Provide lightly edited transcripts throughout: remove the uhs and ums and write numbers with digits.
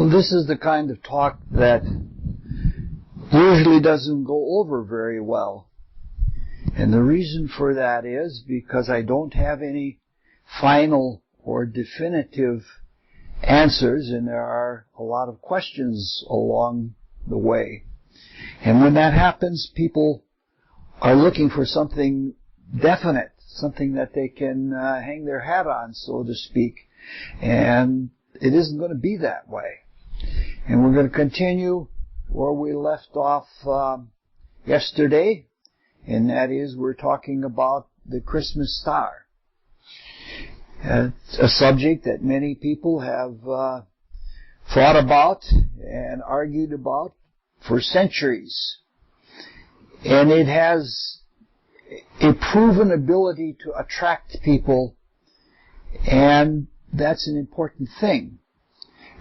Well, this is the kind of talk that usually doesn't go over very well. And the reason for that is because I don't have any final or definitive answers, and there are a lot of questions along the way. And when that happens, people are looking for something definite, something that they can hang their hat on, so to speak. And it isn't going to be that way. And we're going to continue where we left off yesterday, and that is we're talking about the Christmas star. It's a subject that many people have thought about and argued about for centuries. And it has a proven ability to attract people, and that's an important thing.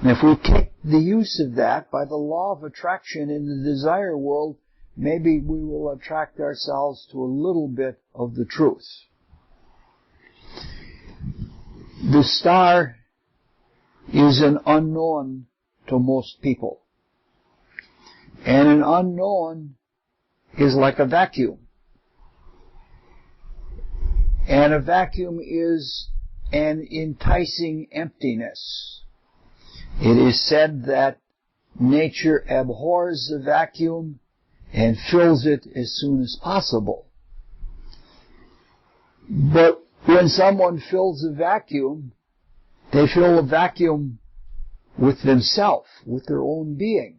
And if we take the use of that by the law of attraction in the desire world, maybe we will attract ourselves to a little bit of the truth. The star is an unknown to most people. And an unknown is like a vacuum. And a vacuum is an enticing emptiness. It is said that nature abhors the vacuum and fills it as soon as possible. But when someone fills a vacuum, they fill a vacuum with themselves, with their own being.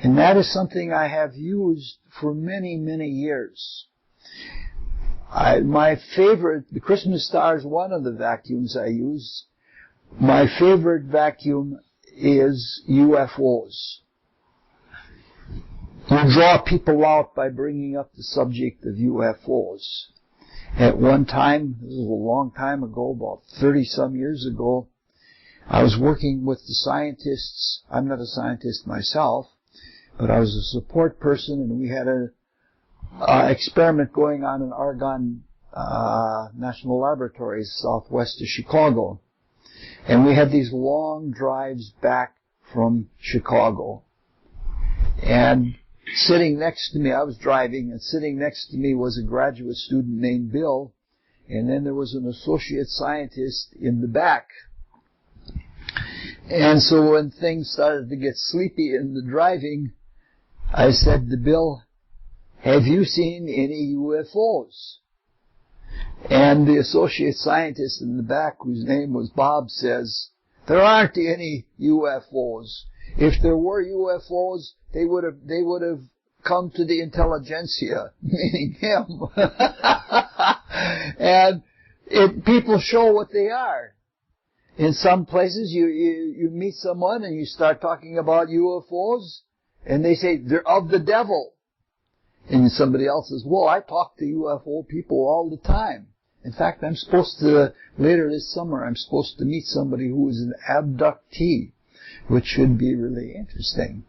And that is something I have used for many, many years. The Christmas star is one of the vacuums I use. My favorite vacuum is UFOs. You draw people out by bringing up the subject of UFOs. At one time, this was a long time ago, about 30-some years ago, I was working with the scientists. I'm not a scientist myself, but I was a support person, and we had an experiment going on in Argonne National Laboratories, southwest of Chicago. And we had these long drives back from Chicago. And sitting next to me, I was driving, and sitting next to me was a graduate student named Bill, and then there was an associate scientist in the back. And so when things started to get sleepy in the driving, I said to Bill, "Have you seen any UFOs?" And the associate scientist in the back, whose name was Bob, says, "There aren't any UFOs. If there were UFOs, they would have come to the intelligentsia," meaning him. And people show what they are. In some places, you meet someone and you start talking about UFOs, and they say they're of the devil. And somebody else says, "Well, I talk to UFO people all the time. In fact, later this summer, I'm supposed to meet somebody who is an abductee," which should be really interesting.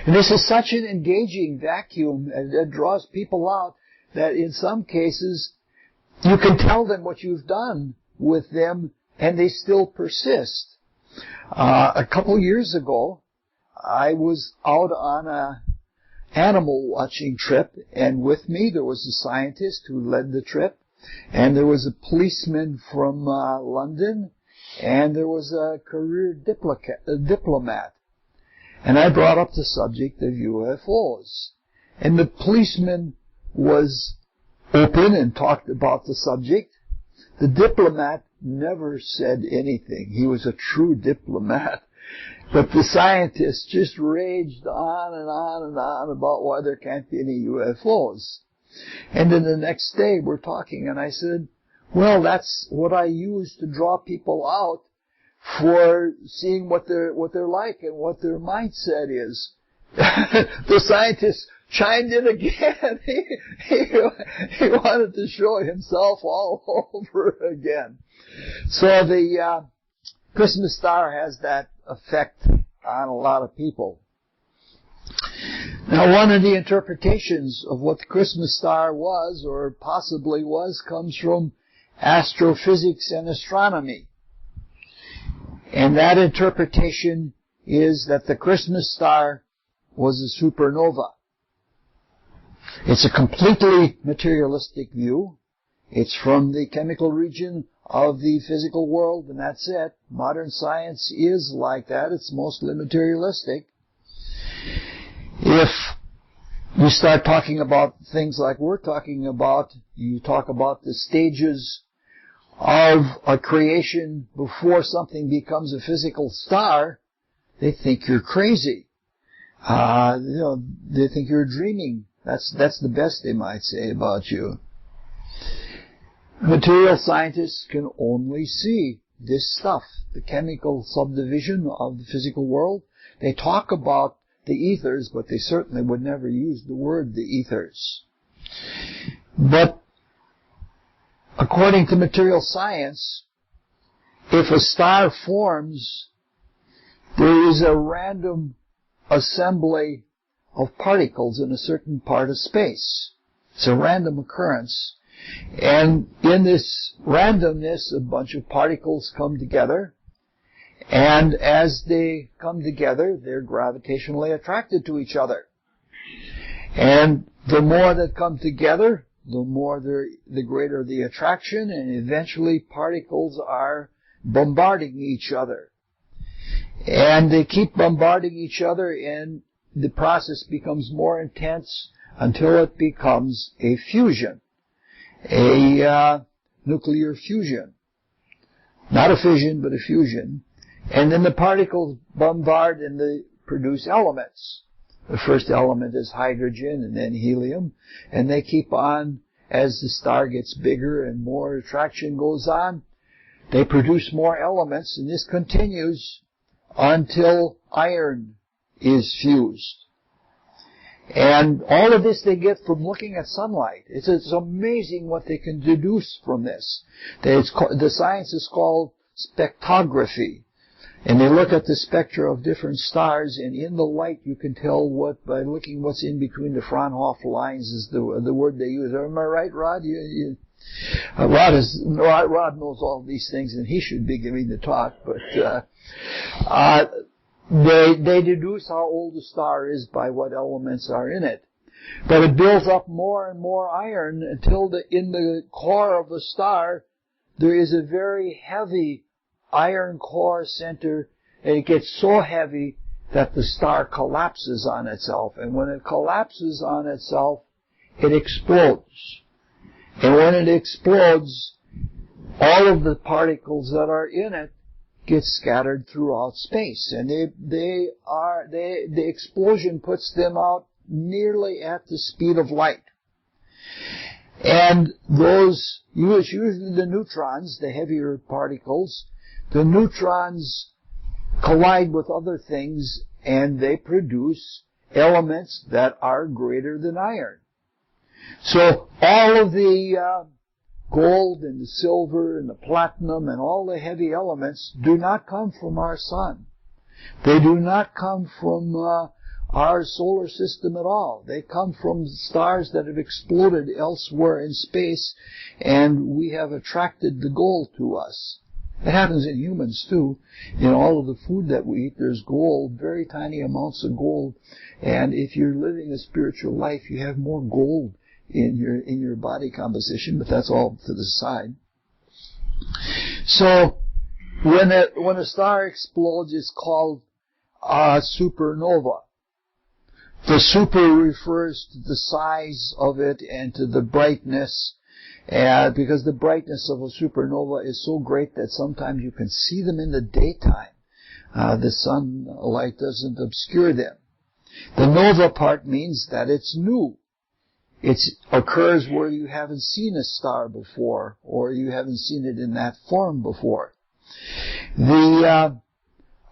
And this is such an engaging vacuum that draws people out that in some cases, you can tell them what you've done with them and they still persist. A couple years ago, I was out on a animal watching trip, and with me there was a scientist who led the trip, and there was a policeman from London, and there was a career diplomat. And I brought up the subject of UFOs. And the policeman was open and talked about the subject. The diplomat never said anything. He was a true diplomat. But the scientist just raged on and on and on about why there can't be any UFOs. And then the next day we're talking, and I said, "Well, that's what I use to draw people out for seeing what they're like and what their mindset is." The scientist chimed in again. He wanted to show himself all over again. So the Christmas star has that effect on a lot of people. Now, one of the interpretations of what the Christmas star was, or possibly was, comes from astrophysics and astronomy. And that interpretation is that the Christmas star was a supernova. It's a completely materialistic view. It's from the chemical region of the physical world, and that's it. Modern science is like that. It's mostly materialistic. If you start talking about things like we're talking about, you talk about the stages of a creation before something becomes a physical star, they think you're crazy. They think you're dreaming. That's the best they might say about you. Material scientists can only see this stuff, the chemical subdivision of the physical world. They talk about the ethers, but they certainly would never use the word the ethers. But according to material science, if a star forms, there is a random assembly of particles in a certain part of space. It's a random occurrence. And in this randomness, a bunch of particles come together. And as they come together, they're gravitationally attracted to each other. And the more that come together, the greater the attraction, and eventually particles are bombarding each other. And they keep bombarding each other, and the process becomes more intense until it becomes a fusion, a nuclear fusion. Not a fission, but a fusion. And then the particles bombard and they produce elements. The first element is hydrogen and then helium. And they keep on, as the star gets bigger and more attraction goes on, they produce more elements, and this continues until iron is fused. And all of this they get from looking at sunlight. It's amazing what they can deduce from this. The science is called spectrography. And they look at the spectra of different stars, and in the light you can tell by looking what's in between the Fraunhofer lines is the word they use. Am I right, Rod? Rod knows all these things, and he should be giving the talk, but they deduce how old the star is by what elements are in it. But it builds up more and more iron until in the core of the star there is a very heavy iron core center, and it gets so heavy that the star collapses on itself. And when it collapses on itself, it explodes. And when it explodes, all of the particles that are in it get scattered throughout space. And the explosion puts them out nearly at the speed of light. And those, usually the neutrons, the heavier particles, the neutrons collide with other things, and they produce elements that are greater than iron. So all of the gold and the silver and the platinum and all the heavy elements do not come from our sun. They do not come from our solar system at all. They come from stars that have exploded elsewhere in space, and we have attracted the gold to us. It happens in humans too. In all of the food that we eat, there's gold, very tiny amounts of gold. And if you're living a spiritual life, you have more gold in your body composition, but that's all to the side. So when a star explodes, it's called a supernova. The super refers to the size of it and to the brightness. Because the brightness of a supernova is so great that sometimes you can see them in the daytime. The sunlight doesn't obscure them. The nova part means that it's new. It occurs where you haven't seen a star before, or you haven't seen it in that form before. The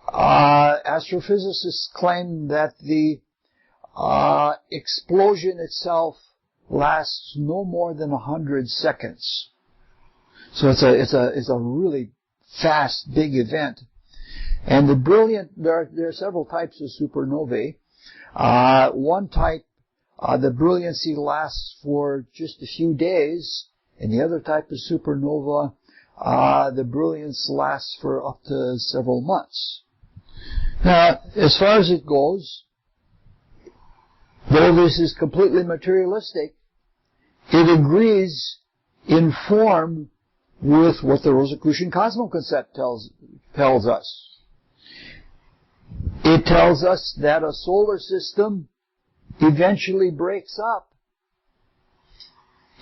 astrophysicists claim that the explosion itself lasts no more than 100 seconds. So it's a really fast, big event. And there are several types of supernovae. One type, the brilliancy lasts for just a few days, and the other type of supernova, the brilliance lasts for up to several months. Now, as far as it goes, though this is completely materialistic, it agrees in form with what the Rosicrucian cosmoconcept tells us. It tells us that a solar system eventually breaks up,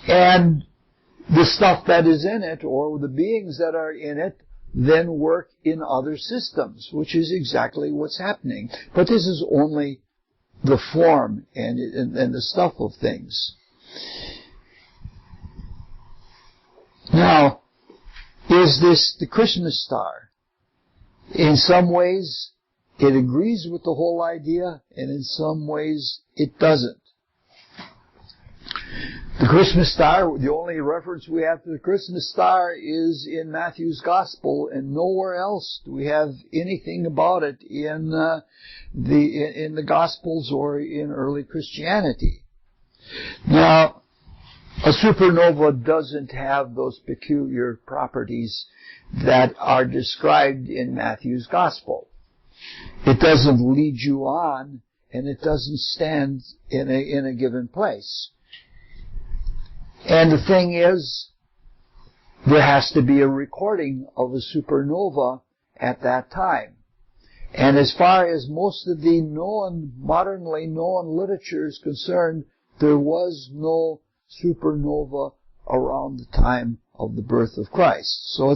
and the stuff that is in it, or the beings that are in it, then work in other systems, which is exactly what's happening. But this is only the form and the stuff of things. Now, is this the Christmas star? In some ways, it agrees with the whole idea, and in some ways, it doesn't. The Christmas star, the only reference we have to the Christmas star is in Matthew's Gospel, and nowhere else do we have anything about it in the Gospels or in early Christianity. Now, a supernova doesn't have those peculiar properties that are described in Matthew's Gospel. It doesn't lead you on, and it doesn't stand in a given place. And the thing is, there has to be a recording of a supernova at that time. And as far as most of the modernly known literature is concerned, there was no supernova around the time of the birth of Christ. So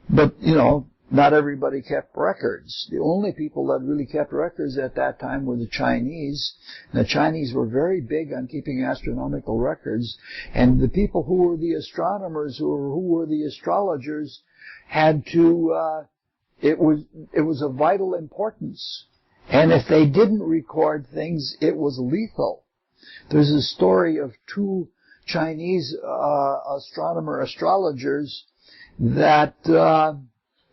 but not everybody kept records. The only people that really kept records at that time were the Chinese. And the Chinese were very big on keeping astronomical records. And the people who were the astronomers or who were the astrologers had to, it was of vital importance. And if they didn't record things, it was lethal. There's a story of two Chinese astrologers that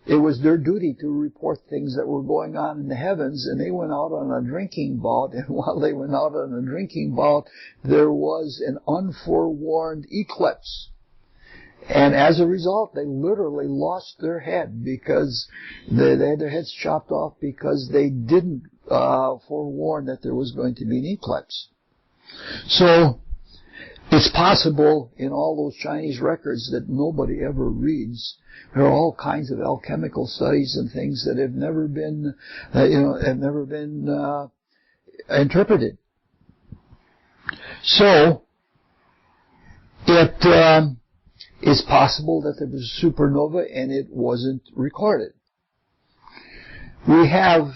it was their duty to report things that were going on in the heavens, and they went out on a drinking bout, and while they went out on a drinking bout, there was an unforewarned eclipse. And as a result, they literally lost their head because they had their heads chopped off because they didn't forewarn that there was going to be an eclipse. So, it's possible in all those Chinese records that nobody ever reads. There are all kinds of alchemical studies and things that have never been, interpreted. So, it is possible that there was a supernova and it wasn't recorded. We have,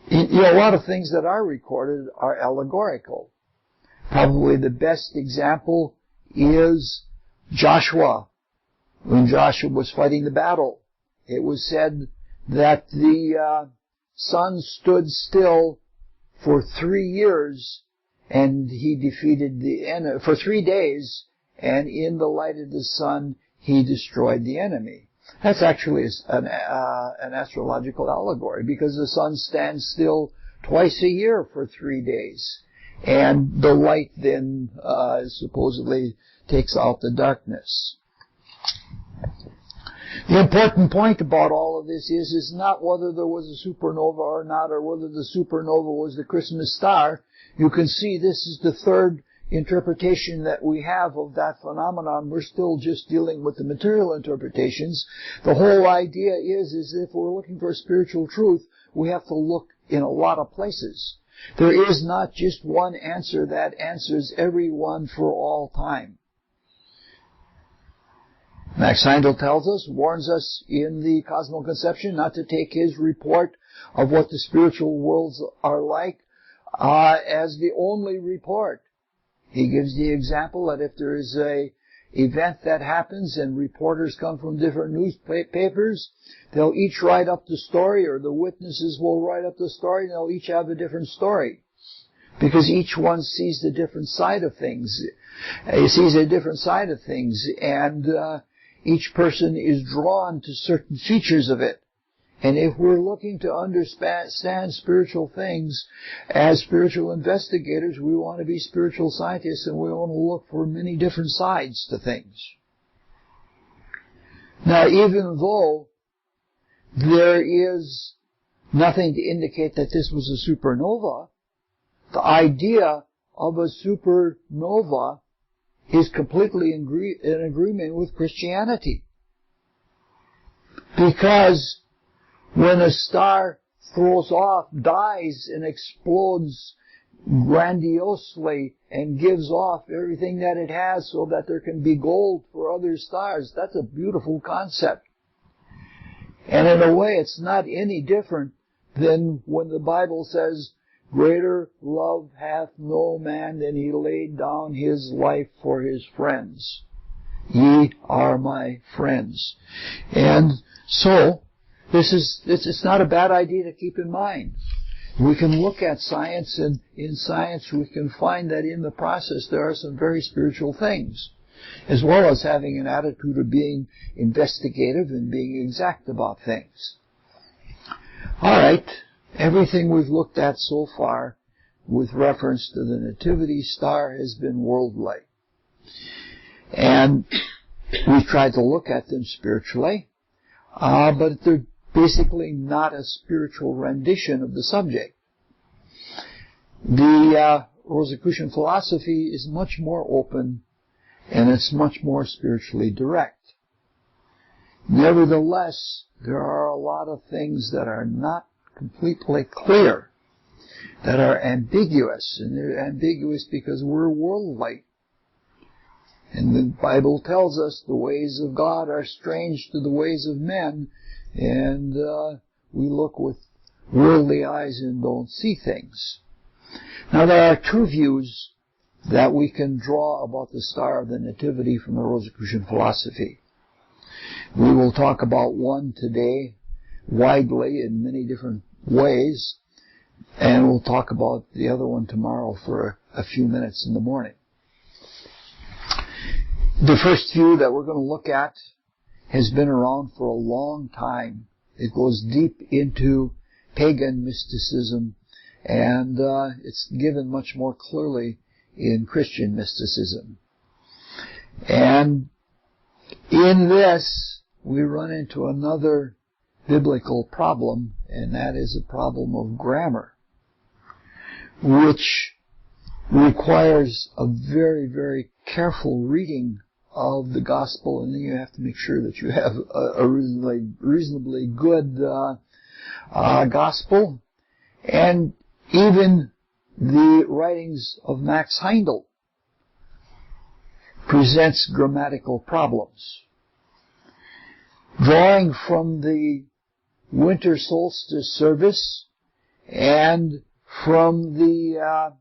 a lot of things that are recorded are allegorical. Probably the best example is Joshua. When Joshua was fighting the battle, it was said that the sun stood still for 3 years, and he defeated the enemy for 3 days, and in the light of the sun, he destroyed the enemy. That's actually an astrological allegory, because the sun stands still twice a year for 3 days. And the light then supposedly takes out the darkness. The important point about all of this is not whether there was a supernova or not, or whether the supernova was the Christmas star. You can see this is the third interpretation that we have of that phenomenon. We're still just dealing with the material interpretations. The whole idea is if we're looking for spiritual truth, we have to look in a lot of places. There is not just one answer that answers everyone for all time. Max Heindel warns us in the Cosmoconception not to take his report of what the spiritual worlds are like as the only report. He gives the example that if there is a event that happens and reporters come from different newspapers, they'll each write up the story, or the witnesses will write up the story, and they'll each have a different story. Because each one sees the different side of things. He sees a different side of things, and each person is drawn to certain features of it. And if we're looking to understand spiritual things, as spiritual investigators, we want to be spiritual scientists, and we want to look for many different sides to things. Now, even though there is nothing to indicate that this was a supernova. The idea of a supernova is completely in agreement with Christianity. Because when a star throws off, dies, and explodes grandiosely and gives off everything that it has so that there can be gold for other stars, that's a beautiful concept. And in a way, it's not any different than when the Bible says, greater love hath no man than he laid down his life for his friends. Ye are my friends. And so, it's not a bad idea to keep in mind. We can look at science, and in science we can find that in the process there are some very spiritual things, as well as having an attitude of being investigative and being exact about things. All right, everything we've looked at so far with reference to the nativity star has been worldly. And we've tried to look at them spiritually, but they're basically not a spiritual rendition of the subject. The Rosicrucian philosophy is much more open, and it's much more spiritually direct. Nevertheless, there are a lot of things that are not completely clear, that are ambiguous, and they're ambiguous because we're worldly. And the Bible tells us the ways of God are strange to the ways of men, and we look with worldly eyes and don't see things. Now, there are two views that we can draw about the star of the Nativity from the Rosicrucian philosophy. We will talk about one today widely in many different ways, and we'll talk about the other one tomorrow for a few minutes in the morning. The first view that we're going to look at has been around for a long time. It goes deep into pagan mysticism, and it's given much more clearly in Christian mysticism. And in this, we run into another biblical problem, and that is a problem of grammar, which requires a very, very careful reading of the gospel, and then you have to make sure that you have a reasonably good gospel. And even the writings of Max Heindel presents grammatical problems. Drawing from the winter solstice service and from the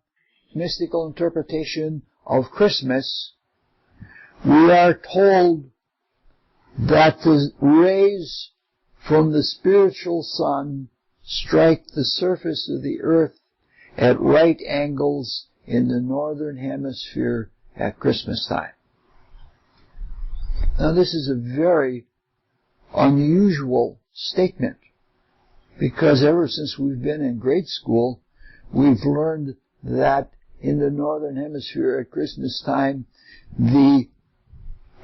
mystical interpretation of Christmas, we are told that the rays from the spiritual sun strike the surface of the earth at right angles in the northern hemisphere at Christmas time. Now, this is a very unusual statement, because ever since we've been in grade school, we've learned that in the northern hemisphere at Christmas time, the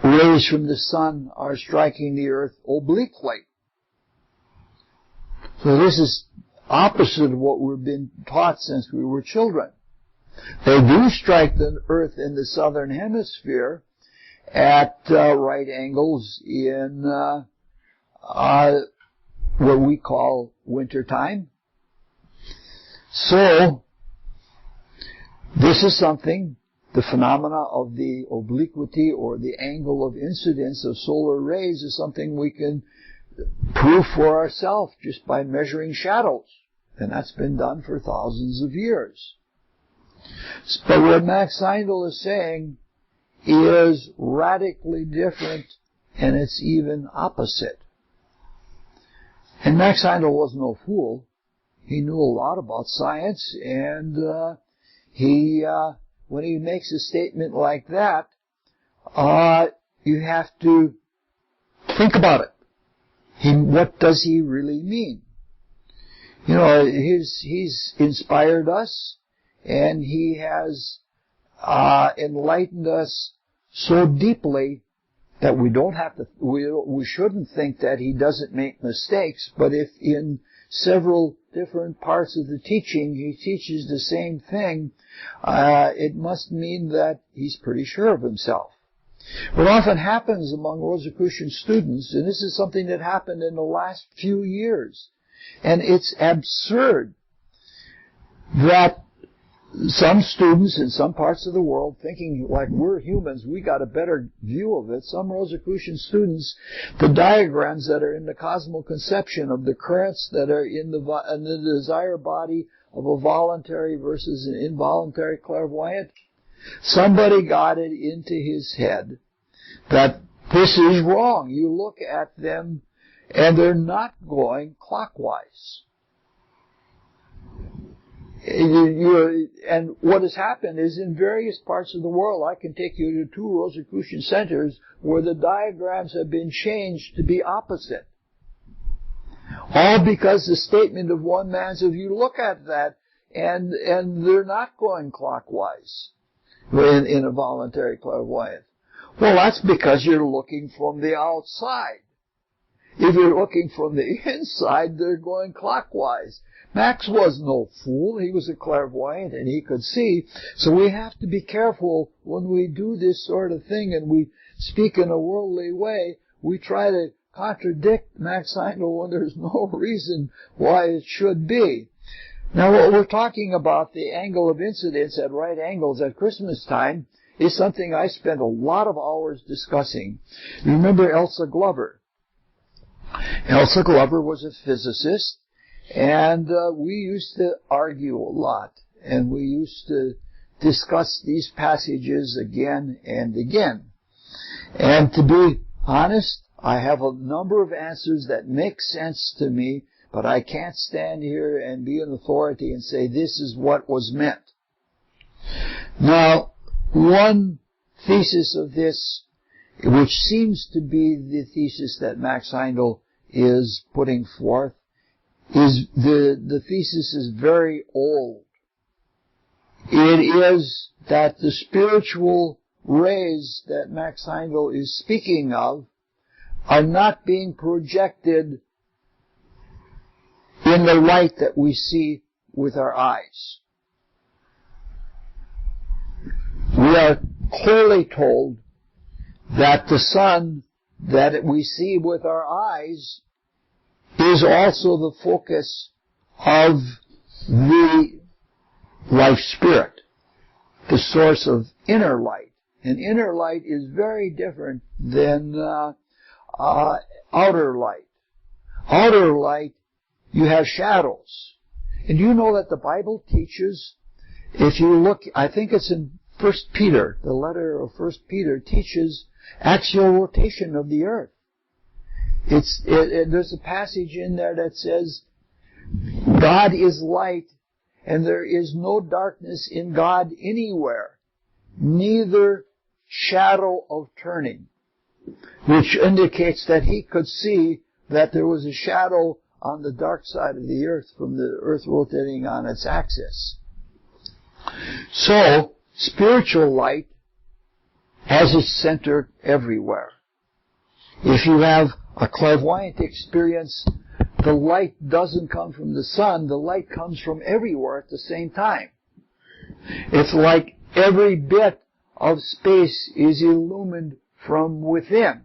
rays from the sun are striking the earth obliquely. So this is opposite of what we've been taught since we were children. They do strike the earth in the southern hemisphere at right angles in what we call winter time. So this is something, the phenomena of the obliquity or the angle of incidence of solar rays is something we can prove for ourselves just by measuring shadows. And that's been done for thousands of years. But what Max Heindel is saying is radically different, and it's even opposite. And Max Heindel was no fool. He knew a lot about science, and when he makes a statement like that, you have to think about it. What does he really mean? You know, he's inspired us, and he has enlightened us so deeply that we don't have to, we shouldn't think that he doesn't make mistakes, but if in several different parts of the teaching he teaches the same thing, it must mean that he's pretty sure of himself. What often happens among Rosicrucian students, and this is something that happened in the last few years, and it's absurd that some students in some parts of the world, thinking like we're humans, we got a better view of it. Some Rosicrucian students, the diagrams that are in the cosmal conception of the currents that are in the desire body of a voluntary versus an involuntary clairvoyant, somebody got it into his head that this is wrong. You look at them and they're not going clockwise. And what has happened is in various parts of the world, I can take you to 2 Rosicrucian centers where the diagrams have been changed to be opposite. All because the statement of one man says, you look at that and they're not going clockwise in a voluntary clairvoyant. Well, that's because you're looking from the outside. If you're looking from the inside, they're going clockwise. Max was no fool. He was a clairvoyant and he could see. So we have to be careful when we do this sort of thing and we speak in a worldly way. We try to contradict Max Heindel when there's no reason why it should be. Now what we're talking about, the angle of incidence at right angles at Christmas time, is something I spent a lot of hours discussing. You remember Elsa Glover? Elsa Glover was a physicist. And we used to argue a lot, and we used to discuss these passages again and again. And to be honest, I have a number of answers that make sense to me, but I can't stand here and be an authority and say this is what was meant. Now, one thesis of this, which seems to be the thesis that Max Heindel is putting forth, is the thesis is very old. It is that the spiritual rays that Max Heindel is speaking of are not being projected in the light that we see with our eyes. We are clearly told that the sun that we see with our eyes is also the focus of the life spirit, the source of inner light. And inner light is very different than outer light. Outer light, you have shadows. And you know that the Bible teaches, if you look, I think it's in 1 Peter, the letter of 1 Peter teaches axial rotation of the earth. There's a passage in there that says, God is light, and there is no darkness in God anywhere, neither shadow of turning, which indicates that he could see that there was a shadow on the dark side of the earth from the earth rotating on its axis. So, spiritual light has its center everywhere. If you have a clairvoyant experience, the light doesn't come from the sun, the light comes from everywhere at the same time. It's like every bit of space is illumined from within.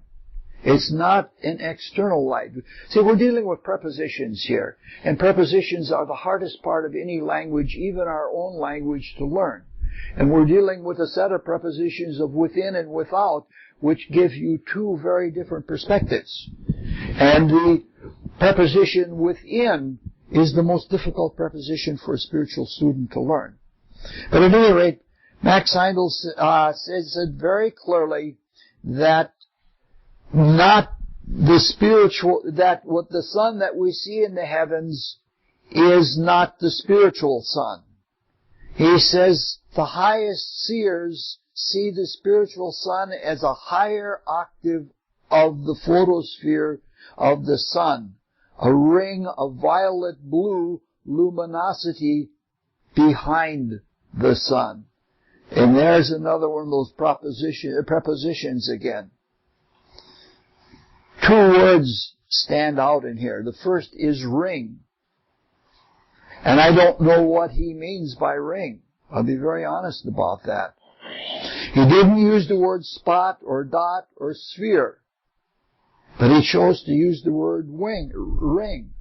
It's not an external light. See, we're dealing with prepositions here, and prepositions are the hardest part of any language, even our own language, to learn. And we're dealing with a set of prepositions of within and without, which give you 2 very different perspectives. And the preposition within is the most difficult preposition for a spiritual student to learn. But at any rate, Max Heindel said very clearly that not the spiritual, that what the sun that we see in the heavens is not the spiritual sun. He says the highest seers see the spiritual sun as a higher octave of the photosphere of the sun, a ring of violet blue luminosity behind the sun. And there's another one of those prepositions again. Two words stand out in here. The first is ring. And I don't know what he means by ring. I'll be very honest about that. He didn't use the word spot or dot or sphere, but he chose to use the word ring.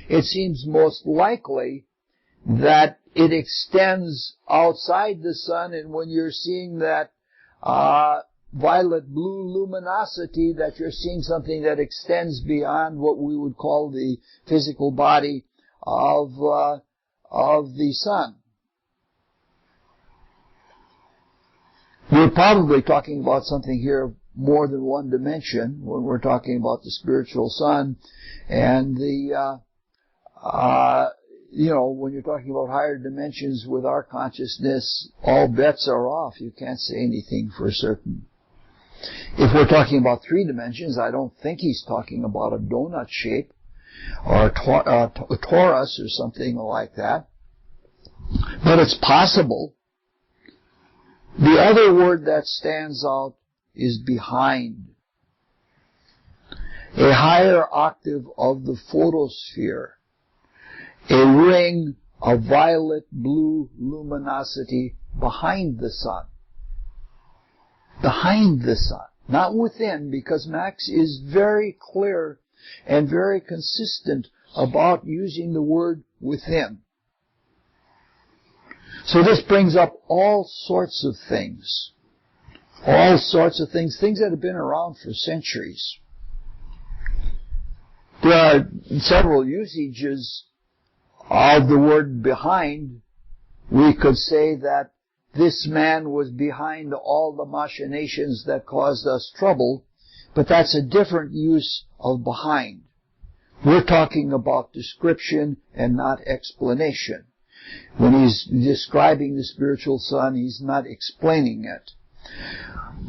It seems most likely that it extends outside the sun, and when you're seeing that violet blue luminosity, that you're seeing something that extends beyond what we would call the physical body of the sun. We're probably talking about something here of more than one dimension when we're talking about the spiritual sun, and the when you're talking about higher dimensions with our consciousness, all bets are off. You can't say anything for certain. If we're talking about three dimensions, I don't think he's talking about a donut shape or a torus or something like that. But it's possible. The other word that stands out is behind. A higher octave of the photosphere. A ring of violet blue luminosity behind the sun. Behind the sun. Not within, because Max is very clear and very consistent about using the word within. So this brings up all sorts of things. All sorts of things. Things that have been around for centuries. There are several usages of the word behind. We could say that this man was behind all the machinations that caused us trouble, but that's a different use of behind. We're talking about description and not explanation. When he's describing the spiritual sun, he's not explaining it.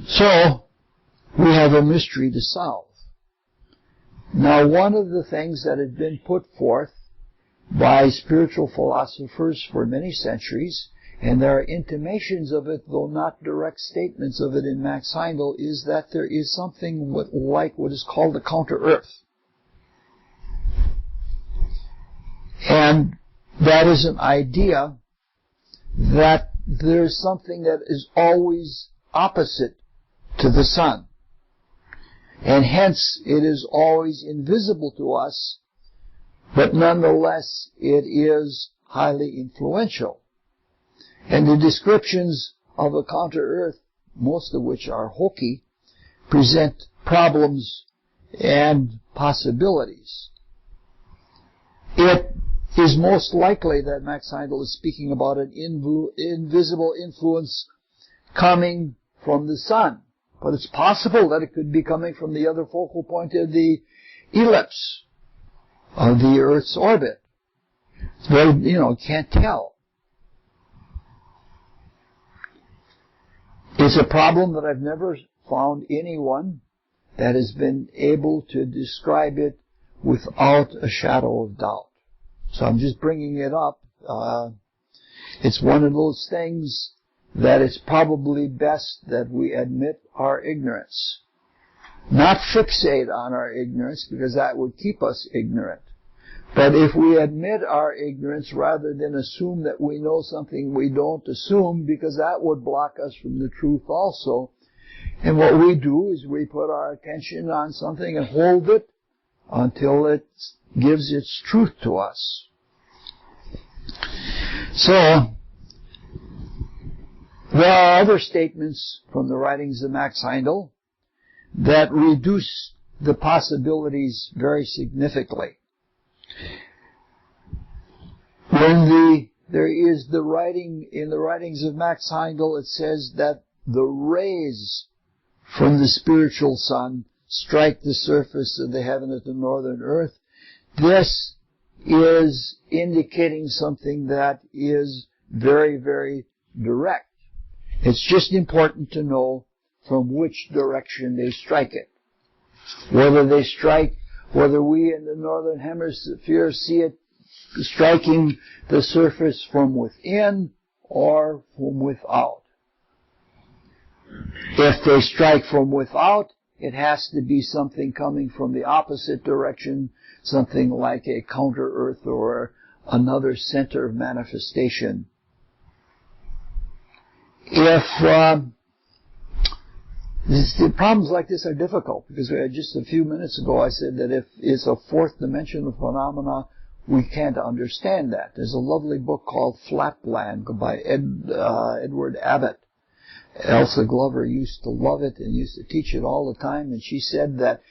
So, we have a mystery to solve. Now, one of the things that had been put forth by spiritual philosophers for many centuries, and there are intimations of it, though not direct statements of it in Max Heindel, is that there is something like what is called the counter-earth. And that is an idea that there's something that is always opposite to the sun. And hence it is always invisible to us, but nonetheless it is highly influential. And the descriptions of a counter-earth, most of which are hokey, present problems and possibilities. It is most likely that Max Heindel is speaking about an invisible influence coming from the sun. But it's possible that it could be coming from the other focal point of the ellipse of the Earth's orbit. It's very, can't tell. It's a problem that I've never found anyone that has been able to describe it without a shadow of doubt. So I'm just bringing it up. It's one of those things that it's probably best that we admit our ignorance. Not fixate on our ignorance, because that would keep us ignorant. But if we admit our ignorance rather than assume that we know something we don't assume, because that would block us from the truth also. And what we do is we put our attention on something and hold it until it gives its truth to us. So, there are other statements from the writings of Max Heindel that reduce the possibilities very significantly. When there is the writing, in the writings of Max Heindel, it says that the rays from the spiritual sun strike the surface of the heaven at the northern earth. This is indicating something that is very, very direct. It's just important to know from which direction they strike it. Whether we in the northern hemisphere see it striking the surface from within or from without. If they strike from without, it has to be something coming from the opposite direction, something like a counter-earth or another center of manifestation. The problems like this are difficult, because just a few minutes ago I said that if it's a fourth dimensional phenomena, we can't understand that. There's a lovely book called Flatland by Edward Abbott. Elsa Glover used to love it and used to teach it all the time, and she said that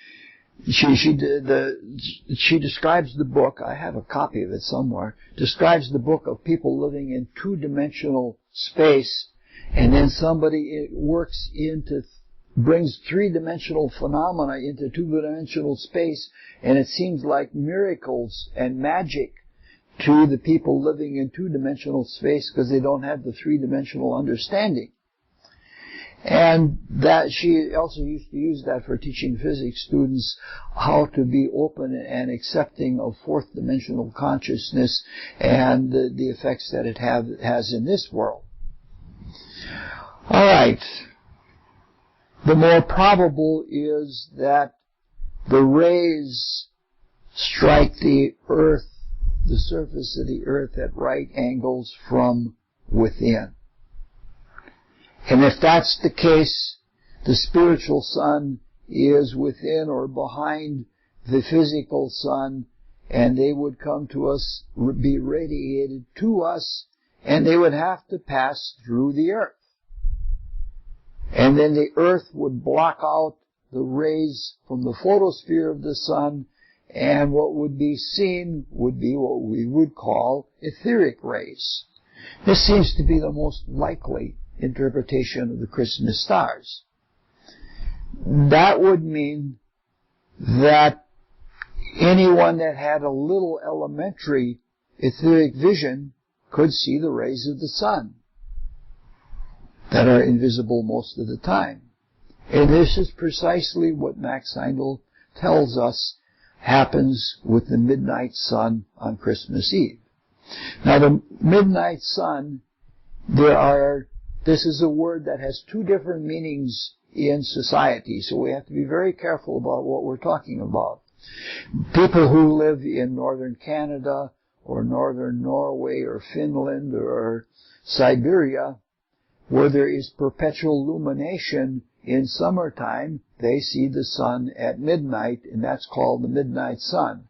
she describes the book, I have a copy of it somewhere, describes the book of people living in two-dimensional space, and then somebody brings three-dimensional phenomena into two-dimensional space, and it seems like miracles and magic to the people living in two-dimensional space because they don't have the three-dimensional understanding. And that she also used to use that for teaching physics students how to be open and accepting of fourth-dimensional consciousness and the effects that it has in this world. All right. The more probable is that the rays strike the earth, the surface of the earth at right angles from within. And if that's the case, the spiritual sun is within or behind the physical sun, and they would come to us, be radiated to us, and they would have to pass through the earth. And then the earth would block out the rays from the photosphere of the sun, and what would be seen would be what we would call etheric rays. This seems to be the most likely interpretation of the Christmas stars. That would mean that anyone that had a little elementary etheric vision could see the rays of the sun that are invisible most of the time. And this is precisely what Max Heindel tells us happens with the midnight sun on Christmas Eve. Now, the midnight sun, this is a word that has two different meanings in society, so we have to be very careful about what we're talking about. People who live in northern Canada or northern Norway or Finland or Siberia, where there is perpetual illumination in summertime, they see the sun at midnight, and that's called the midnight sun.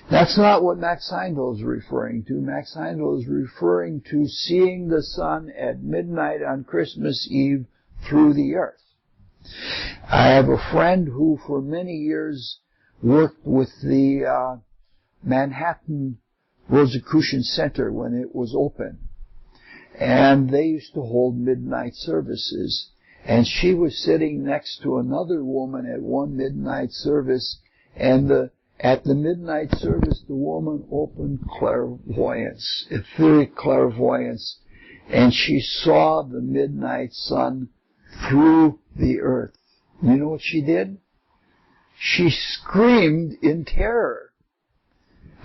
That's not what Max Heindel is referring to. Max Heindel is referring to seeing the sun at midnight on Christmas Eve through the earth. I have a friend who for many years worked with the Manhattan Rosicrucian Center when it was open. And they used to hold midnight services. And she was sitting next to another woman at one midnight service, and at the midnight service, the woman opened clairvoyance, etheric clairvoyance, and she saw the midnight sun through the earth. You know what she did? She screamed in terror,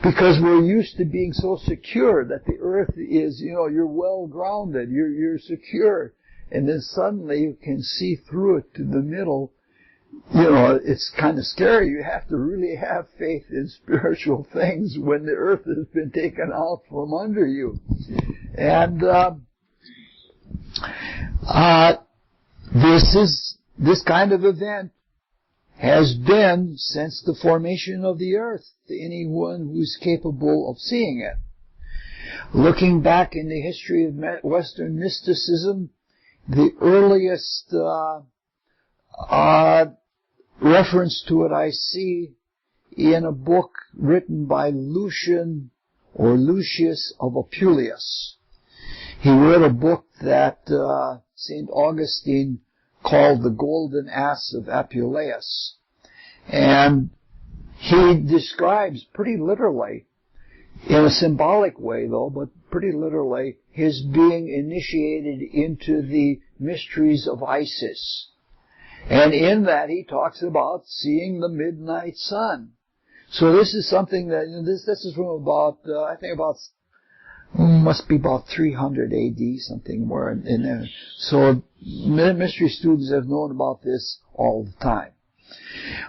because we're used to being so secure that the earth is, you're well grounded, you're secure, and then suddenly you can see through it to the middle. It's kind of scary. You have to really have faith in spiritual things when the earth has been taken out from under you. And this kind of event has been since the formation of the earth to anyone who's capable of seeing it. Looking back in the history of Western mysticism, the earliest reference to it I see in a book written by Lucius of Apuleius. He wrote a book that St. Augustine called The Golden Ass of Apuleius. And he describes pretty literally, in a symbolic way though, but pretty literally, his being initiated into the mysteries of Isis. And in that he talks about seeing the midnight sun. So this is something that, this is from about, I think must be about 300 AD, something more in there. So mystery students have known about this all the time.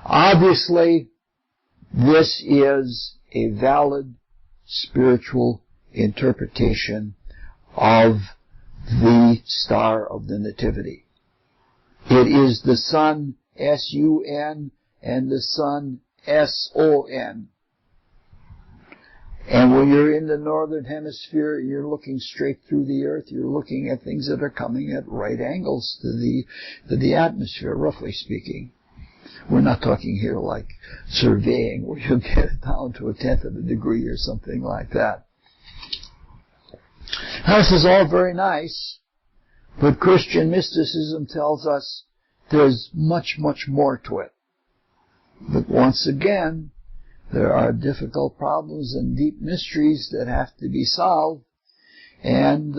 Obviously, this is a valid spiritual interpretation of the star of the Nativity. It is the sun, S-U-N, and the sun, S-O-N. And when you're in the northern hemisphere, you're looking straight through the earth. You're looking at things that are coming at right angles to the atmosphere, roughly speaking. We're not talking here like surveying where you get it down to 1/10 of a degree or something like that. Now, this is all very nice, but Christian mysticism tells us there's much, much more to it. But once again, there are difficult problems and deep mysteries that have to be solved, and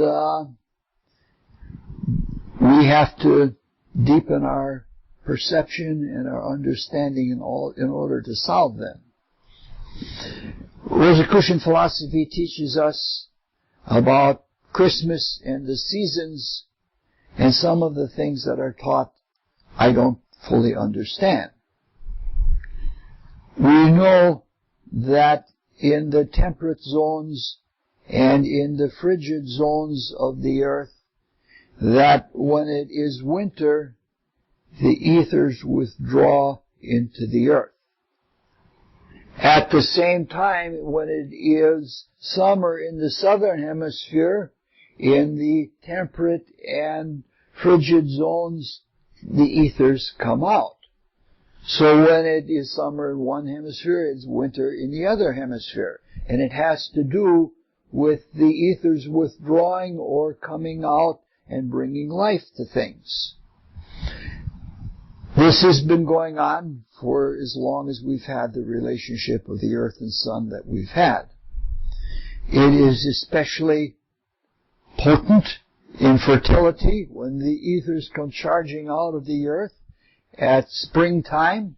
we have to deepen our perception and our understanding in order to solve them. Rosicrucian philosophy teaches us about Christmas and the seasons, and some of the things that are taught I don't fully understand. We know that in the temperate zones and in the frigid zones of the earth, that when it is winter, the ethers withdraw into the earth. At the same time, when it is summer in the southern hemisphere, in the temperate and frigid zones, the ethers come out. So when it is summer in one hemisphere, it's winter in the other hemisphere. And it has to do with the ethers withdrawing or coming out and bringing life to things. This has been going on for as long as we've had the relationship of the earth and sun that we've had. It is especially potent in fertility when the ethers come charging out of the earth. At springtime,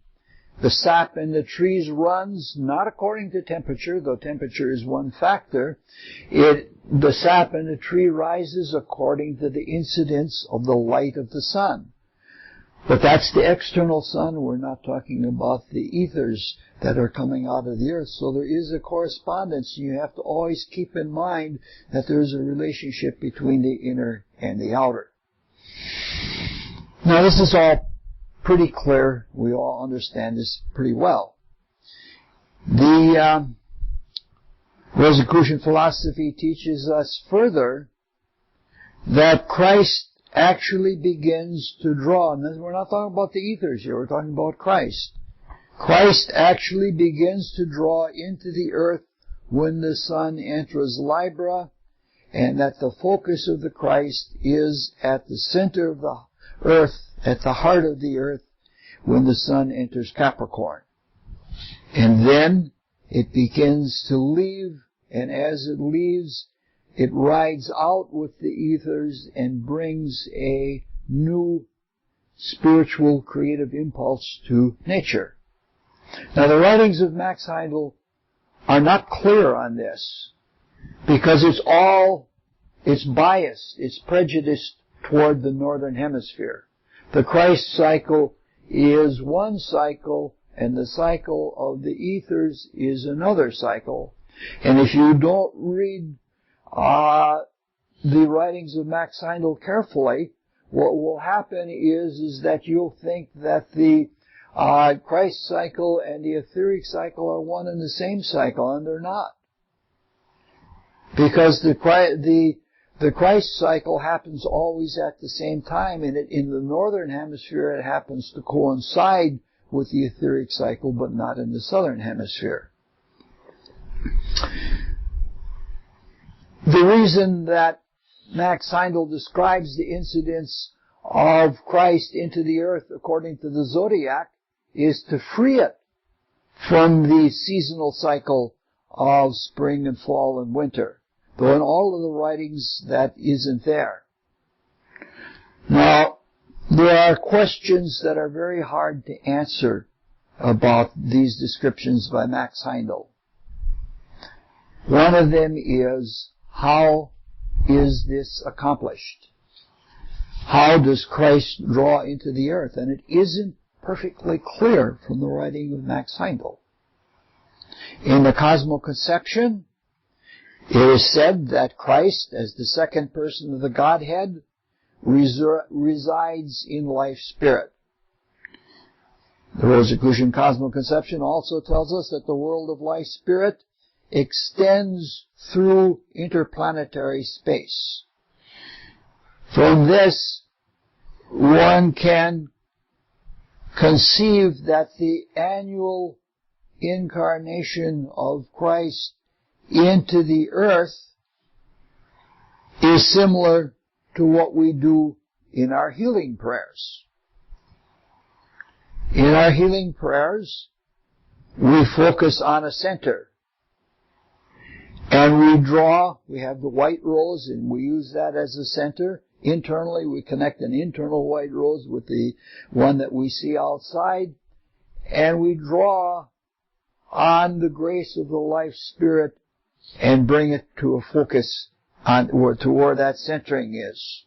the sap in the trees runs not according to temperature, though temperature is one factor. The sap in the tree rises according to the incidence of the light of the sun. But that's the external sun. We're not talking about the ethers that are coming out of the earth. So there is a correspondence. You have to always keep in mind that there's a relationship between the inner and the outer. Now, this is all pretty clear. We all understand this pretty well. The Rosicrucian philosophy teaches us further that Christ actually begins to draw. And we're not talking about the ethers here. We're talking about Christ. Christ actually begins to draw into the earth when the sun enters Libra, and that the focus of the Christ is at the center of the earth, at the heart of the earth, when the sun enters Capricorn. And then it begins to leave, and as it leaves, it rides out with the ethers and brings a new spiritual creative impulse to nature. Now, the writings of Max Heindel are not clear on this because it's biased, it's prejudiced toward the northern hemisphere. The Christ cycle is one cycle, and the cycle of the ethers is another cycle. And if you don't read the writings of Max Heindel carefully, what will happen is that you'll think that the Christ cycle and the etheric cycle are one and the same cycle, and they're not. Because the Christ cycle happens always at the same time, and in the northern hemisphere it happens to coincide with the etheric cycle, but not in the southern hemisphere. The reason that Max Heindel describes the incidence of Christ into the earth according to the zodiac is to free it from the seasonal cycle of spring and fall and winter. Though in all of the writings that isn't there. Now, there are questions that are very hard to answer about these descriptions by Max Heindel. One of them is, how is this accomplished? How does Christ draw into the earth? And it isn't perfectly clear from the writing of Max Heindel. In the Cosmoconception, it is said that Christ, as the second person of the Godhead, resides in life spirit. The Rosicrucian Cosmoconception also tells us that the world of life spirit extends through interplanetary space. From this, one can conceive that the annual incarnation of Christ into the earth is similar to what we do in our healing prayers. In our healing prayers, we focus on a center. And we have the white rose, and we use that as a center. Internally, we connect an internal white rose with the one that we see outside, and we draw on the grace of the life spirit and bring it to a focus on to where that centering is.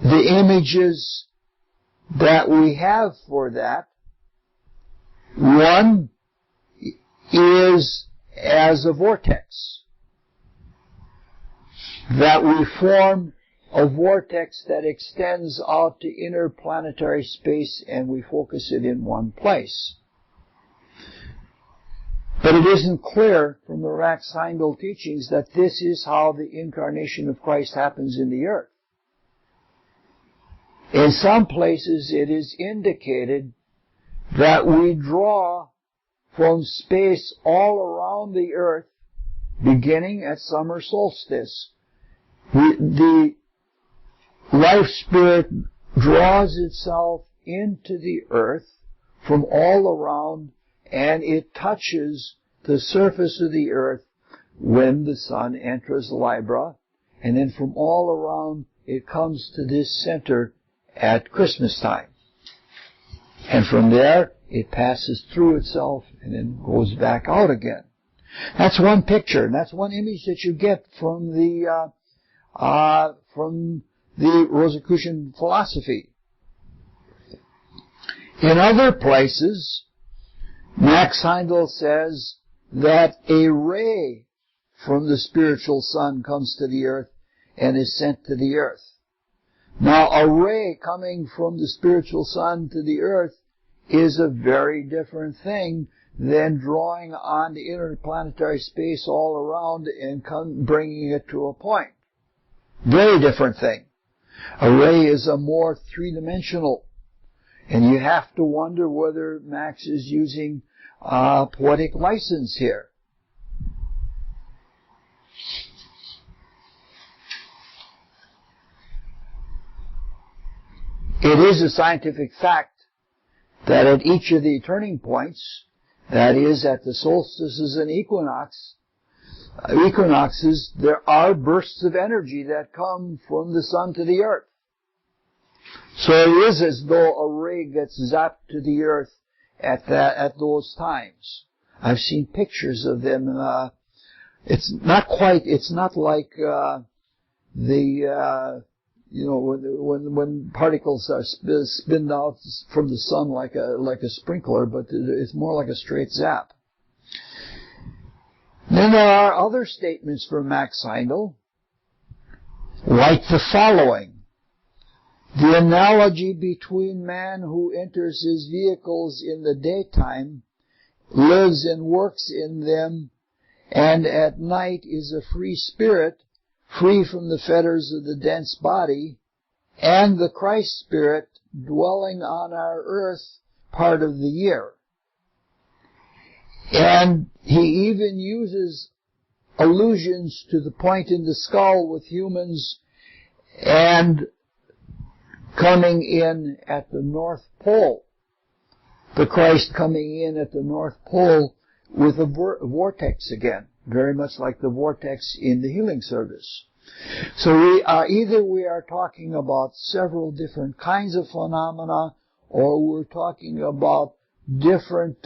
The images that we have for that, one is as a vortex, that we form a vortex that extends out to interplanetary space and we focus it in one place. But it isn't clear from the Max Heindel teachings that this is how the incarnation of Christ happens in the earth. In some places it is indicated that we draw from space all around the earth, beginning at summer solstice. The life spirit draws itself into the earth from all around, and it touches the surface of the earth when the sun enters Libra, and then from all around it comes to this center at Christmas time. And from there, it passes through itself and then goes back out again. That's one picture, and that's one image that you get from the Rosicrucian philosophy. In other places, Max Heindel says that a ray from the spiritual sun comes to the earth and is sent to the earth. Now, a ray coming from the spiritual sun to the earth is a very different thing than drawing on the interplanetary space all around and bringing it to a point. Very different thing. A ray is a more three-dimensional, and you have to wonder whether Max is using poetic license here. It is a scientific fact that at each of the turning points, that is, at the solstices and equinoxes, there are bursts of energy that come from the sun to the earth. So it is as though a ray gets zapped to the earth at those times. I've seen pictures of them. It's not like when particles are spinned out from the sun like a sprinkler, but it's more like a straight zap. Then there are other statements from Max Heindel, like the following. The analogy between man who enters his vehicles in the daytime, lives and works in them, and at night is a free spirit, free from the fetters of the dense body, and the Christ Spirit dwelling on our earth part of the year. And he even uses allusions to the point in the skull with humans and coming in at the North Pole. The Christ coming in at the North Pole with a vortex again, very much like the vortex in the healing service. So we are talking about several different kinds of phenomena, or we're talking about different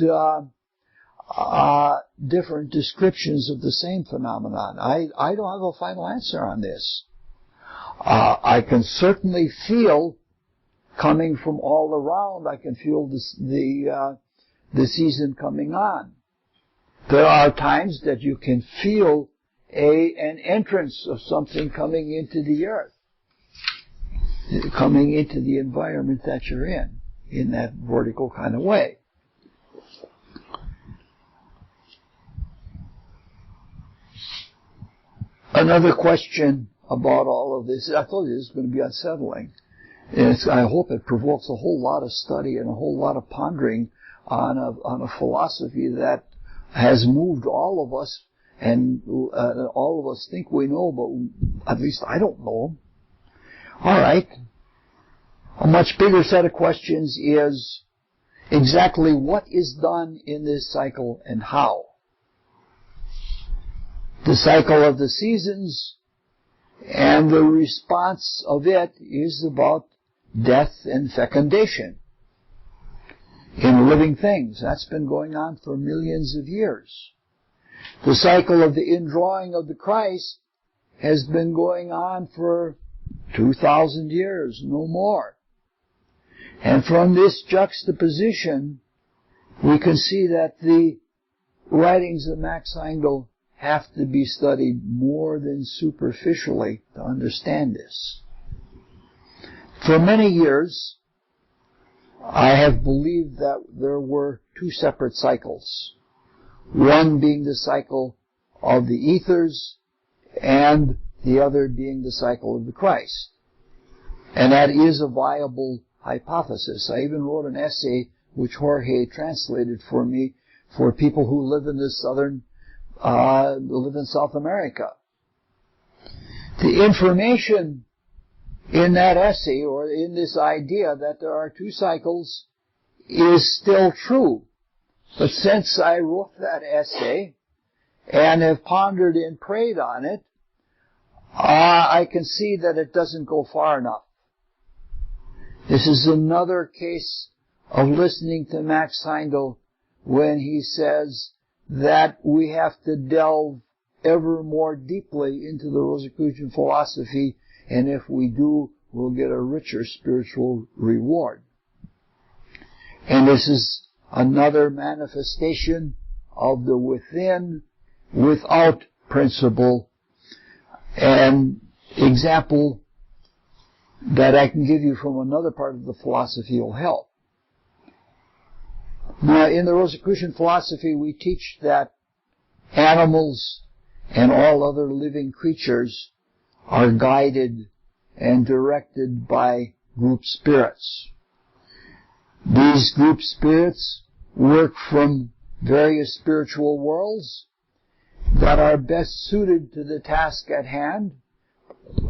descriptions of the same phenomenon. I don't have a final answer on this. I can certainly feel coming from all around. I can feel the season coming on. There are times that you can feel an entrance of something coming into the earth, coming into the environment that you're in that vertical kind of way. Another question about all of this, I told you this is going to be unsettling. And I hope it provokes a whole lot of study and a whole lot of pondering on a philosophy that has moved all of us, and all of us think we know, but at least I don't know. All right. A much bigger set of questions is exactly what is done in this cycle and how. The cycle of the seasons and the response of it is about death and fecundation in living things. That's been going on for millions of years. The cycle of the indrawing of the Christ has been going on for 2,000 years, no more. And from this juxtaposition, we can see that the writings of Max Heindel have to be studied more than superficially to understand this. For many years, I have believed that there were two separate cycles. One being the cycle of the ethers, and the other being the cycle of the Christ. And that is a viable hypothesis. I even wrote an essay which Jorge translated for me for people who live in the live in South America. The information in that essay, or in this idea that there are two cycles, is still true. But since I wrote that essay and have pondered and prayed on it, I can see that it doesn't go far enough. This is another case of listening to Max Heindel when he says that we have to delve ever more deeply into the Rosicrucian philosophy, and if we do, we'll get a richer spiritual reward. And this is another manifestation of the within, without principle. An example that I can give you from another part of the philosophy will help. Now, in the Rosicrucian philosophy, we teach that animals and all other living creatures are guided and directed by group spirits. These group spirits work from various spiritual worlds that are best suited to the task at hand.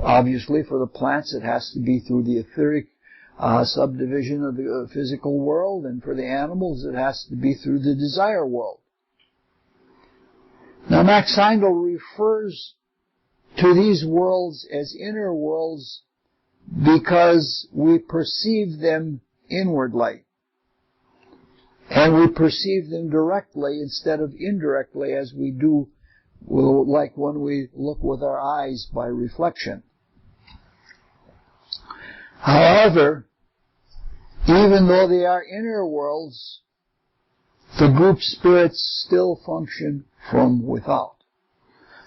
Obviously, for the plants, it has to be through the etheric subdivision of the physical world, and for the animals, it has to be through the desire world. Now, Max Heindel refers to these worlds as inner worlds because we perceive them inwardly. And we perceive them directly instead of indirectly as we do, like when we look with our eyes by reflection. However, even though they are inner worlds, the group spirits still function from without.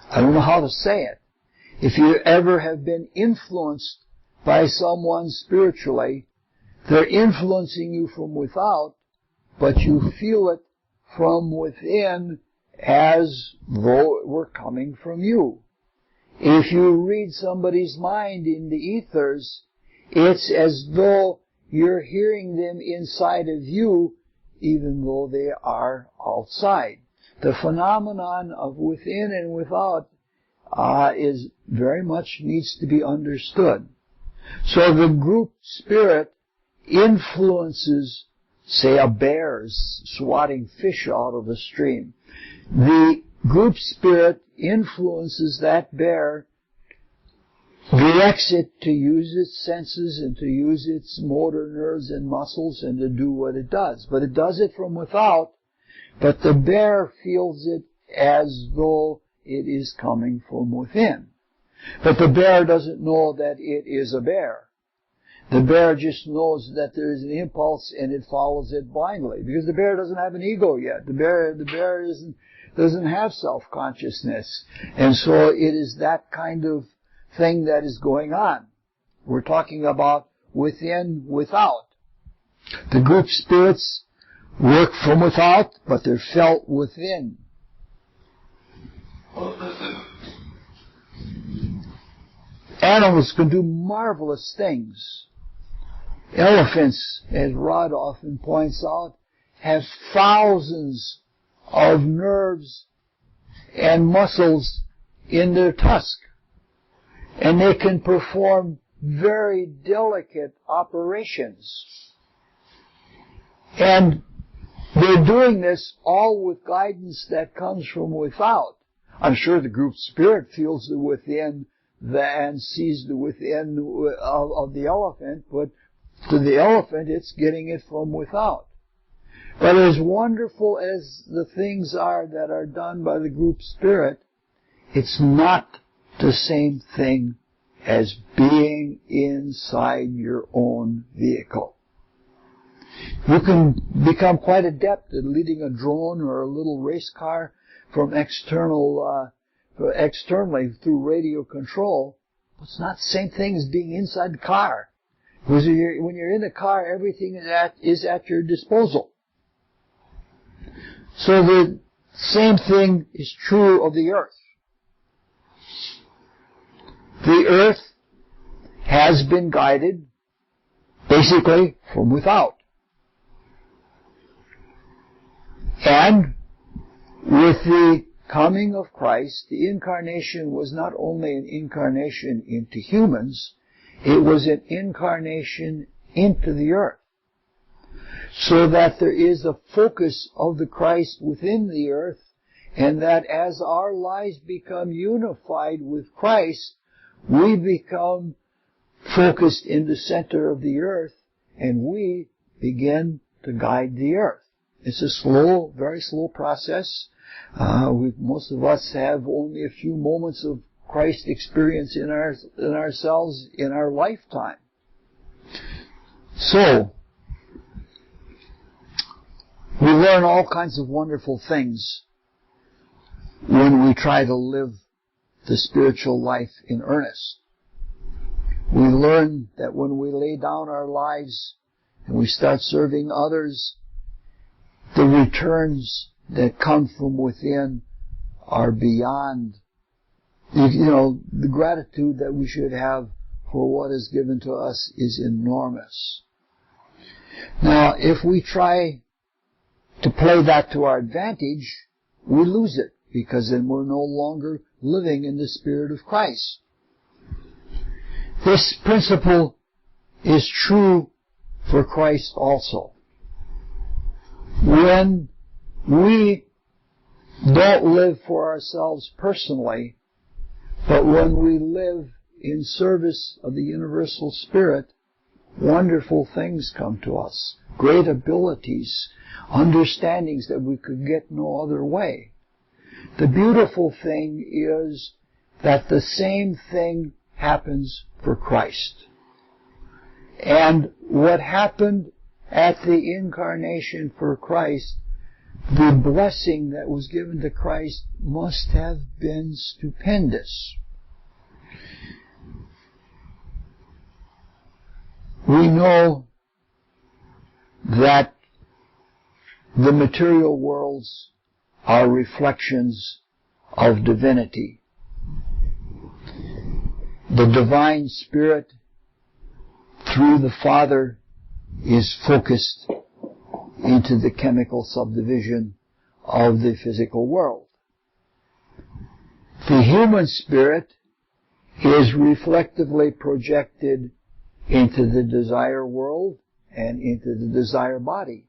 I don't know how to say it. If you ever have been influenced by someone spiritually, they're influencing you from without, but you feel it from within as though it were coming from you. If you read somebody's mind in the ethers, it's as though you're hearing them inside of you, even though they are outside. The phenomenon of within and without is very much needs to be understood. So the group spirit influences, say, a bear swatting fish out of a stream. The group spirit influences that bear, directs it to use its senses and to use its motor nerves and muscles and to do what it does. But it does it from without, but the bear feels it as though it is coming from within. But the bear doesn't know that it is a bear. The bear just knows that there is an impulse and it follows it blindly. Because the bear doesn't have an ego yet. The bear doesn't have self-consciousness. And so it is that kind of thing that is going on. We're talking about within, without. The group spirits work from without, but they're felt within. Animals can do marvelous things. Elephants, as Rod often points out, have thousands of nerves and muscles in their tusk. And they can perform very delicate operations. And they're doing this all with guidance that comes from without. I'm sure the group spirit feels the within and sees the within of the elephant, but to the elephant it's getting it from without. But as wonderful as the things are that are done by the group spirit, it's not the same thing as being inside your own vehicle. You can become quite adept at leading a drone or a little race car from externally through radio control. But it's not the same thing as being inside the car. Because when you're in the car, everything is at your disposal. So the same thing is true of the earth. The earth has been guided basically from without. And with the coming of Christ, the incarnation was not only an incarnation into humans, it was an incarnation into the earth. So that there is a focus of the Christ within the earth, and that as our lives become unified with Christ, we become focused in the center of the earth, and we begin to guide the earth. It's a slow, very slow process. Most of us have only a few moments of Christ experience in ourselves in our lifetime. So, we learn all kinds of wonderful things when we try to live the spiritual life in earnest. We learn that when we lay down our lives and we start serving others, the returns that come from within are beyond, the gratitude that we should have for what is given to us is enormous. Now, if we try to play that to our advantage, we lose it, because then we're no longer living in the Spirit of Christ. This principle is true for Christ also. When we don't live for ourselves personally, but when we live in service of the universal Spirit, wonderful things come to us. Great abilities, understandings that we could get no other way. The beautiful thing is that the same thing happens for Christ. And what happened at the incarnation for Christ, the blessing that was given to Christ must have been stupendous. We know that the material worlds are reflections of divinity. The divine Spirit, through the Father, is focused into the chemical subdivision of the physical world. The human spirit is reflectively projected into the desire world and into the desire body.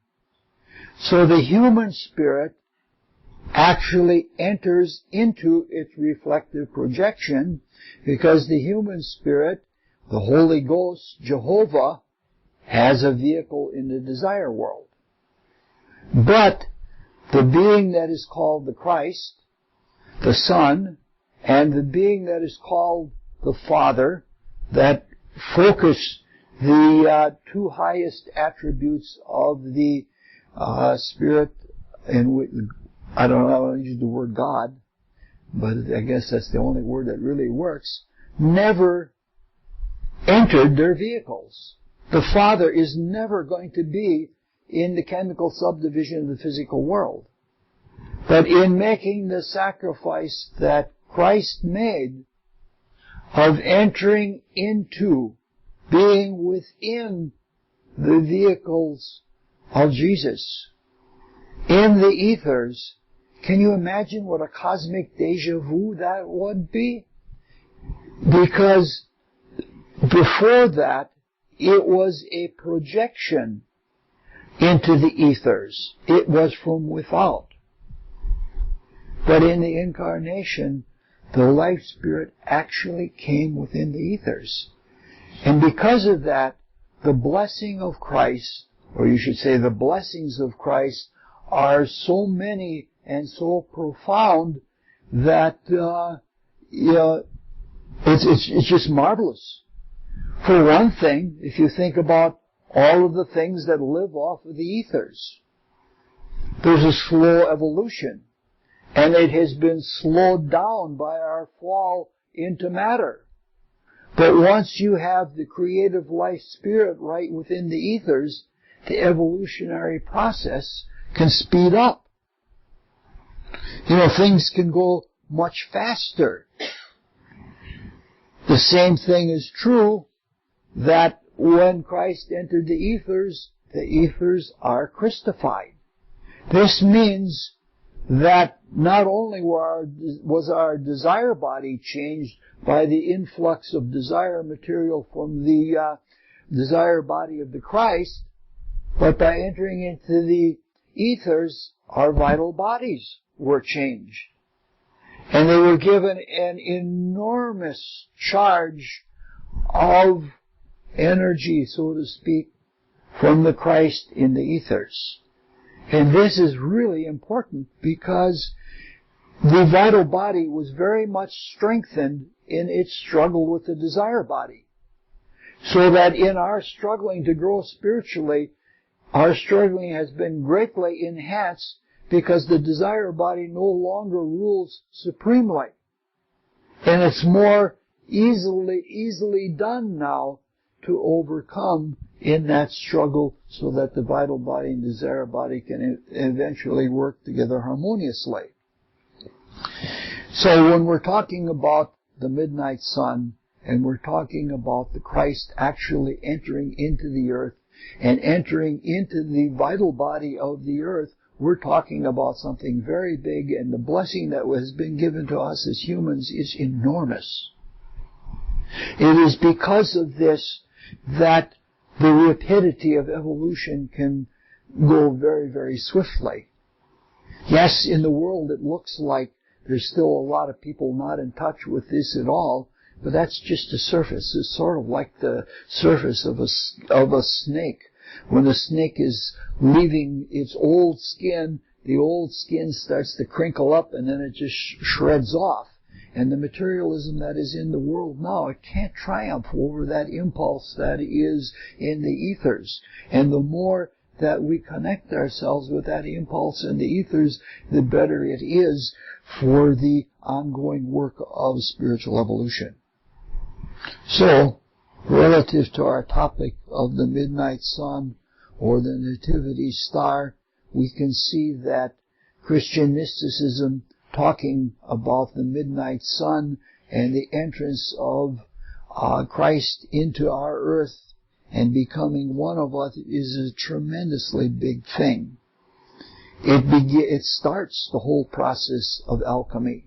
So the human spirit actually enters into its reflective projection, because the human spirit, the Holy Ghost, Jehovah, has a vehicle in the desire world. But the being that is called the Christ, the Son, and the being that is called the Father, that focus the two highest attributes of the Spirit, and I don't want to use the word God, but I guess that's the only word that really works, never entered their vehicles. The Father is never going to be in the chemical subdivision of the physical world. But in making the sacrifice that Christ made of entering into being within the vehicles of Jesus, in the ethers, can you imagine what a cosmic deja vu that would be? Because before that, it was a projection into the ethers. It was from without. But in the incarnation, the life spirit actually came within the ethers. And because of that, the blessing of Christ, or you should say the blessings of Christ, are so many and so profound that it's just marvelous. For one thing, if you think about all of the things that live off of the ethers, there's a slow evolution, and it has been slowed down by our fall into matter. But once you have the creative life spirit right within the ethers, the evolutionary process can speed up. Things can go much faster. The same thing is true that when Christ entered the ethers are Christified. This means that not only was our desire body changed by the influx of desire material from the desire body of the Christ, but by entering into the ethers, our vital bodies were changed. And they were given an enormous charge of energy, so to speak, from the Christ in the ethers. And this is really important because the vital body was very much strengthened in its struggle with the desire body. So that in our struggling to grow spiritually, our struggling has been greatly enhanced because the desire body no longer rules supremely. And it's more easily done now to overcome in that struggle so that the vital body and desire body can eventually work together harmoniously. So when we're talking about the midnight sun, and we're talking about the Christ actually entering into the earth and entering into the vital body of the earth, we're talking about something very big, and the blessing that has been given to us as humans is enormous. It is because of this that the rapidity of evolution can go very, very swiftly. Yes, in the world it looks like there's still a lot of people not in touch with this at all, but that's just the surface. It's sort of like the surface of a snake. When a snake is leaving its old skin, the old skin starts to crinkle up and then it just shreds off. And the materialism that is in the world now, it can't triumph over that impulse that is in the ethers. And the more that we connect ourselves with that impulse in the ethers, the better it is for the ongoing work of spiritual evolution. So, relative to our topic of the midnight sun or the nativity star, we can see that Christian mysticism, talking about the midnight sun and the entrance of Christ into our earth and becoming one of us, is a tremendously big thing. It starts the whole process of alchemy.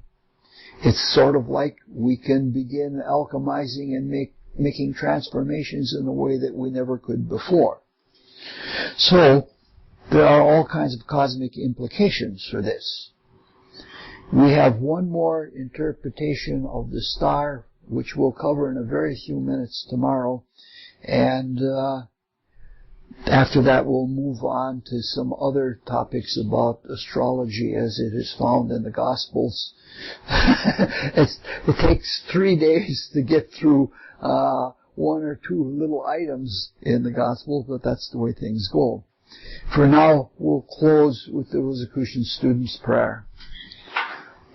It's sort of like we can begin alchemizing and making transformations in a way that we never could before. So, there are all kinds of cosmic implications for this. We have one more interpretation of the star, which we'll cover in a very few minutes tomorrow. And after that, we'll move on to some other topics about astrology as it is found in the Gospels. It takes 3 days to get through one or two little items in the Gospel, but that's the way things go. For now, we'll close with the Rosicrucian student's prayer.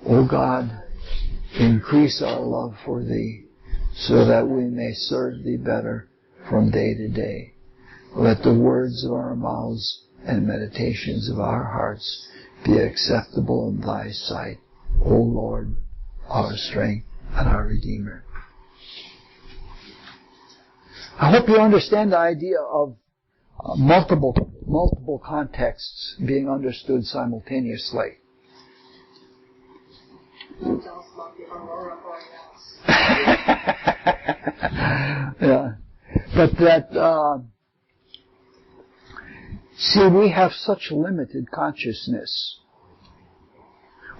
O God, increase our love for Thee, so that we may serve Thee better from day to day. Let the words of our mouths and meditations of our hearts be acceptable in Thy sight, O Lord, our strength and our Redeemer. I hope you understand the idea of multiple contexts being understood simultaneously. Don't tell us about the aurora borealis. Yeah. But that, see, we have such limited consciousness.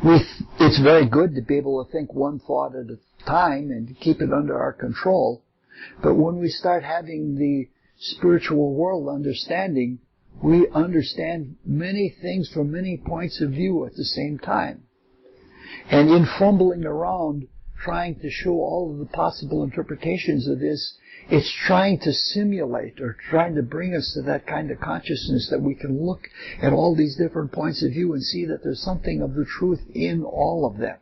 It's very good to be able to think one thought at a time and to keep it under our control. But when we start having the spiritual world understanding, we understand many things from many points of view at the same time. And in fumbling around, trying to show all of the possible interpretations of this, it's trying to simulate or trying to bring us to that kind of consciousness that we can look at all these different points of view and see that there's something of the truth in all of them.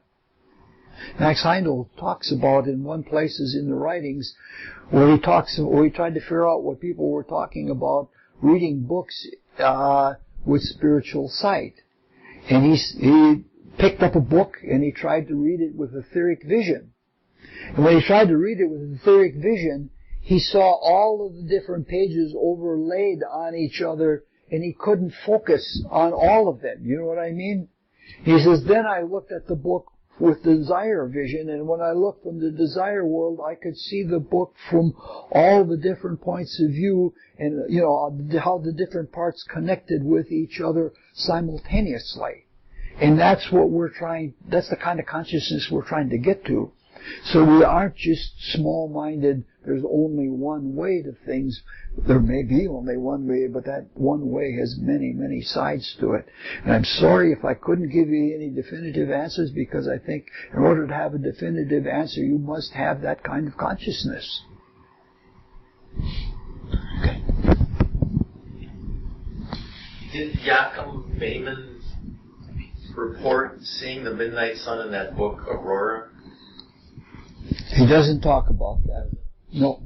Max Heindel talks about in one places in the writings where he tried to figure out what people were talking about reading books with spiritual sight. And he picked up a book and he tried to read it with etheric vision. And when he tried to read it with etheric vision, he saw all of the different pages overlaid on each other and he couldn't focus on all of them. You know what I mean? He says, then I looked at the book with desire vision, and when I looked from the desire world, I could see the book from all the different points of view and, you know, how the different parts connected with each other simultaneously. And that's the kind of consciousness we're trying to get to. So we aren't just small-minded, there's only one way to things. There may be only one way, but that one way has many, many sides to it. And I'm sorry if I couldn't give you any definitive answers, because I think in order to have a definitive answer, you must have that kind of consciousness. Okay. Did Jakob Behman report seeing the midnight sun in that book, Aurora? He doesn't talk about that. No.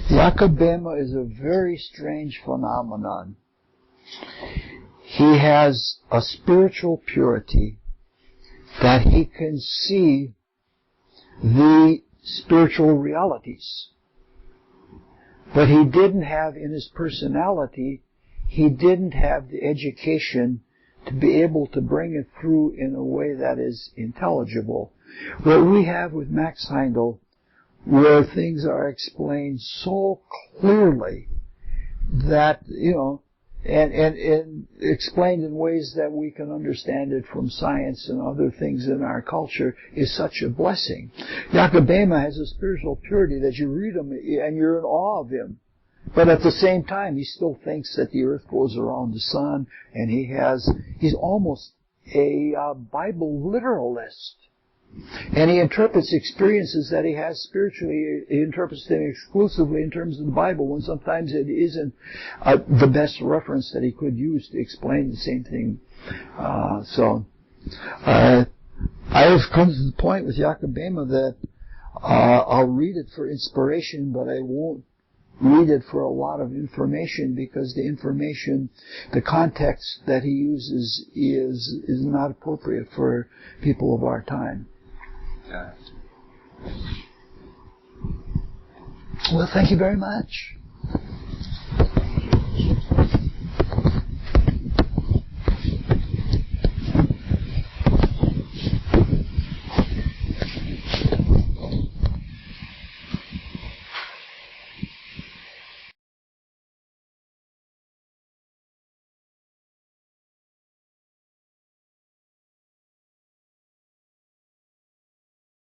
Jakob Behman is a very strange phenomenon. He has a spiritual purity that he can see the spiritual realities. But he didn't have in his personality, he didn't have the education to be able to bring it through in a way that is intelligible. What we have with Max Heindel, where things are explained so clearly that, you know, and explained in ways that we can understand it from science and other things in our culture, is such a blessing. Jakob Behman has a spiritual purity that you read him and you're in awe of him. But at the same time, he still thinks that the earth goes around the sun, and he's almost a Bible literalist. And he interprets experiences that he has spiritually, he interprets them exclusively in terms of the Bible, when sometimes it isn't the best reference that he could use to explain the same thing. I have come to the point with Jakob Behman that I'll read it for inspiration, but I won't read it for a lot of information, because the information, the context that he uses is not appropriate for people of our time. Well, thank you very much.